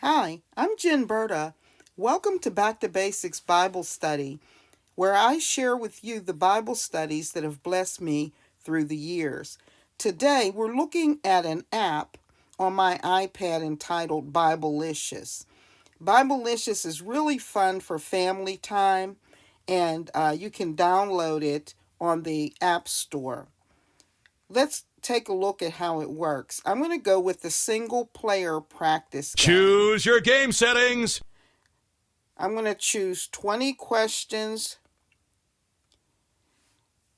Hi, I'm Jen Berta. Welcome to Back to Basics Bible Study, where I share with you the Bible studies that have blessed me through the years. Today, we're looking at an app on my iPad entitled Biblicious. Biblicious is really fun for family time, and you can download it on the App Store. Let's take a look at how it works. I'm going to go with the single player practice game. Choose your game settings. I'm going to choose 20 questions,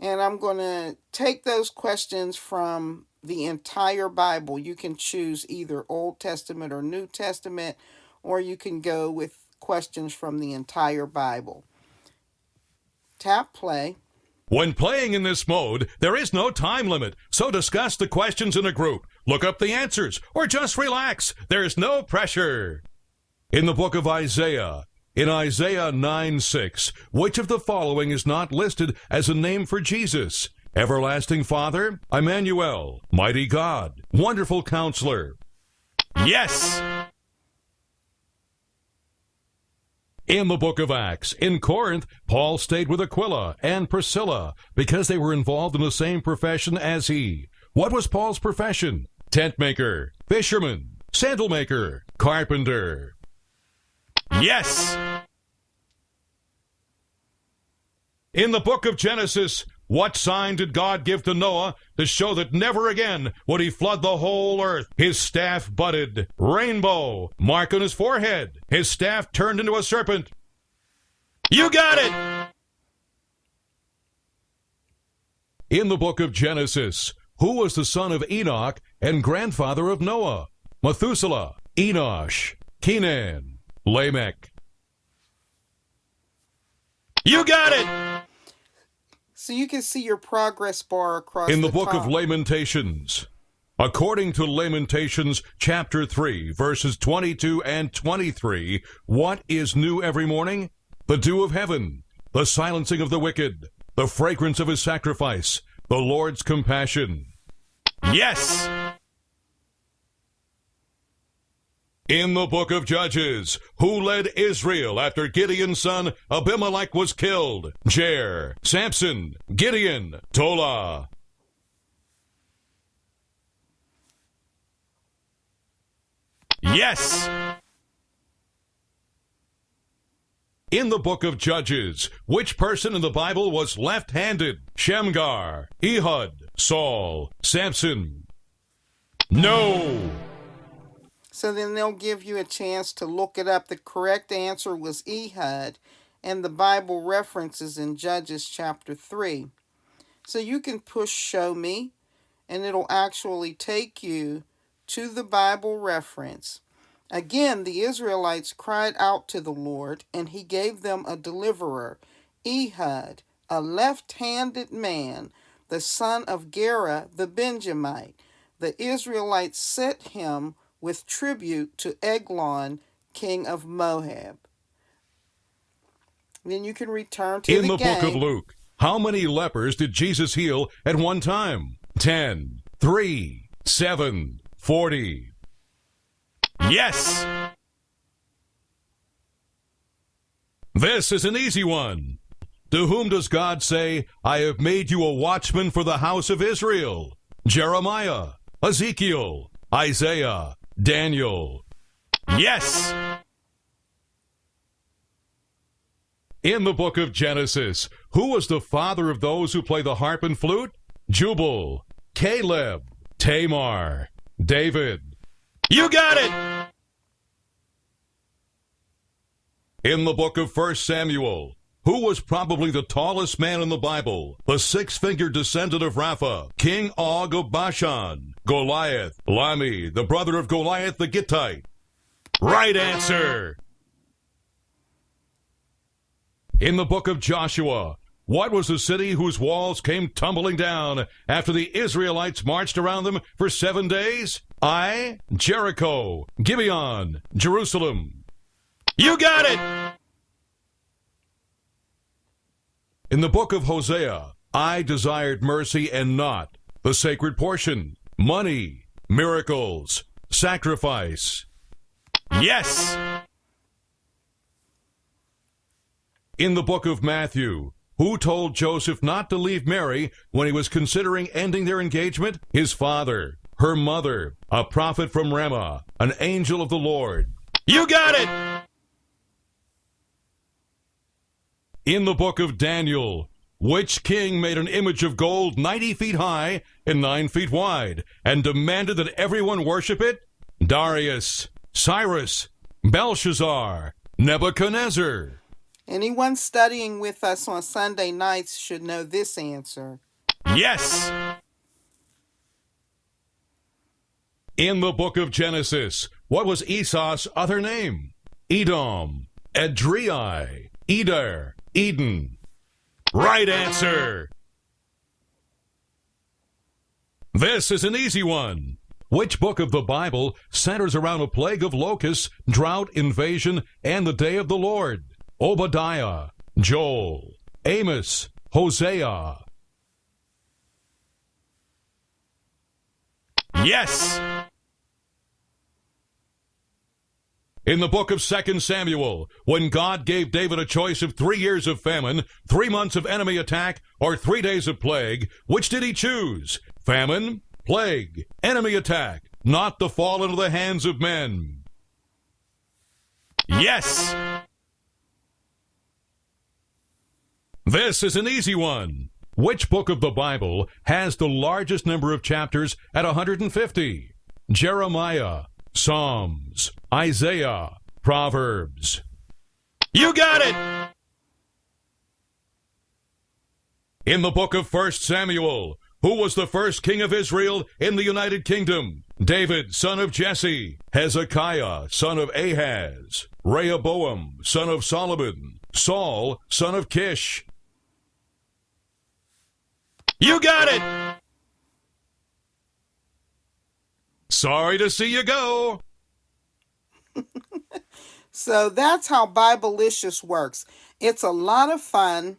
and I'm going to take those questions from the entire Bible. You can choose either Old Testament or New Testament, or you can go with questions from the entire Bible. Tap play. When playing in this mode, there is no time limit, so discuss the questions in a group, look up the answers, or just relax. There's no pressure. In the book of Isaiah, in Isaiah 9:6, which of the following is not listed as a name for Jesus? Everlasting Father, Emmanuel, Mighty God, Wonderful Counselor. Yes! In the book of Acts, in Corinth, Paul stayed with Aquila and Priscilla because they were involved in the same profession as he. What was Paul's profession? Tent maker, fisherman, sandal maker, carpenter. Yes! In the book of Genesis, what sign did God give to Noah to show that never again would he flood the whole earth? His staff budded. Rainbow. Mark on his forehead. His staff turned into a serpent. You got it! In the book of Genesis, who was the son of Enoch and grandfather of Noah? Methuselah, Enosh, Kenan, Lamech. You got it! So you can see your progress bar across the top. In the book of Lamentations, according to Lamentations chapter 3, verses 22 and 23, what is new every morning? The dew of heaven, the silencing of the wicked, the fragrance of his sacrifice, the Lord's compassion. Yes! In the book of Judges, who led Israel after Gideon's son Abimelech was killed? Jair, Samson, Gideon, Tola. Yes! In the book of Judges, which person in the Bible was left-handed? Shamgar, Ehud, Saul, Samson. No! So then they'll give you a chance to look it up. The correct answer was Ehud, and the Bible references in Judges chapter 3. So you can push Show Me, and it'll actually take you to the Bible reference. Again, the Israelites cried out to the Lord, and he gave them a deliverer, Ehud, a left-handed man, the son of Gera the Benjamite. The Israelites set him with tribute to Eglon, king of Moab. Then you can return to the game. In the book of Luke, how many lepers did Jesus heal at one time? 10, 3, 7, 40. Yes! This is an easy one. To whom does God say, I have made you a watchman for the house of Israel? Jeremiah, Ezekiel, Isaiah, Daniel. Yes! In the book of Genesis, who was the father of those who play the harp and flute? Jubal, Caleb, Tamar, David. You got it! In the book of 1 Samuel, who was probably the tallest man in the Bible? The six-fingered descendant of Rapha, King Og of Bashan, Goliath, Lami, the brother of Goliath the Gittite. Right answer! In the book of Joshua, what was the city whose walls came tumbling down after the Israelites marched around them for 7 days? Ai, Jericho, Gibeon, Jerusalem. You got it! In the book of Hosea, I desired mercy and not the sacred portion, money, miracles, sacrifice. Yes! In the book of Matthew, who told Joseph not to leave Mary when he was considering ending their engagement? His father, her mother, a prophet from Ramah, an angel of the Lord. You got it! In the book of Daniel, which king made an image of gold 90 feet high and 9 feet wide and demanded that everyone worship it? Darius, Cyrus, Belshazzar, Nebuchadnezzar. Anyone studying with us on Sunday nights should know this answer. Yes! In the book of Genesis, what was Esau's other name? Edom, Edrei, Eder, Eden. Right answer! This is an easy one. Which book of the Bible centers around a plague of locusts, drought, invasion, and the day of the Lord? Obadiah, Joel, Amos, Hosea. Yes! In the book of 2 Samuel, when God gave David a choice of 3 years of famine, 3 months of enemy attack, or 3 days of plague, which did he choose? Famine, plague, enemy attack, not the fall into the hands of men. Yes! This is an easy one. Which book of the Bible has the largest number of chapters at 150? Jeremiah, Psalms, Isaiah, Proverbs. You got it! In the book of 1 Samuel, who was the first king of Israel in the United Kingdom? David, son of Jesse, Hezekiah, son of Ahaz, Rehoboam, son of Solomon, Saul, son of Kish. You got it! Sorry to see you go. So that's how Biblicious works. It's a lot of fun.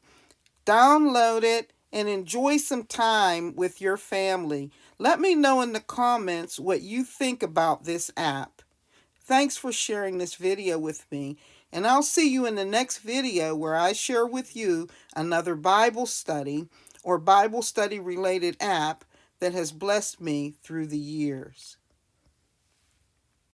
Download it and enjoy some time with your family. Let me know in the comments what you think about this app. Thanks for sharing this video with me, and I'll see you in the next video where I share with you another Bible study or Bible study related app that has blessed me through the years.